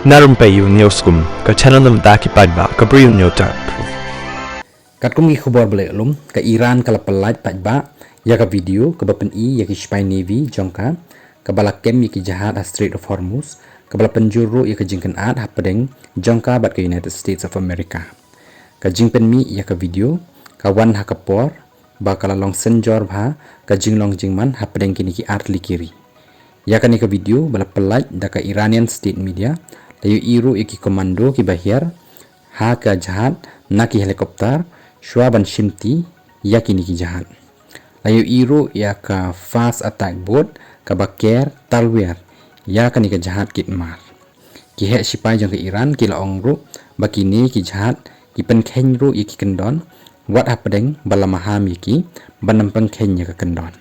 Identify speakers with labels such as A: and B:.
A: Narum payu neoskum ka channel nam ta ki padba ka briu neotar.
B: Kat kum gi khobor belum ke Iran kala pelat pajba ya ka video ke bapen ya ki spy navy jongka ke balakem ya ki jahat ha Strait of Hormuz ke bala penjuru ya ke jingkan ad ha pedeng jongka bat ke United States of America ka jingpen mi ya ka video ka wan ha kapor ba kala long senjor bha ka jinglong jingman ha pedeng kini ki art likiri ya ka ni ka video bala pelat da ka Iranian state media layu iru ya ki komando ki bahir ha ka jahat na ki helikopter Shwaban Shimti ya kini ki jahat. Layu iru ya ka fast attack boat ka baker talwer ya kani ka jahat kit mar. Ki hek sipai jong ke Iran ki laong ru bakini ki jahat ki pen khen ru ki kendon wat hapedeng bala maham ki banam pen khen ya ka kendon.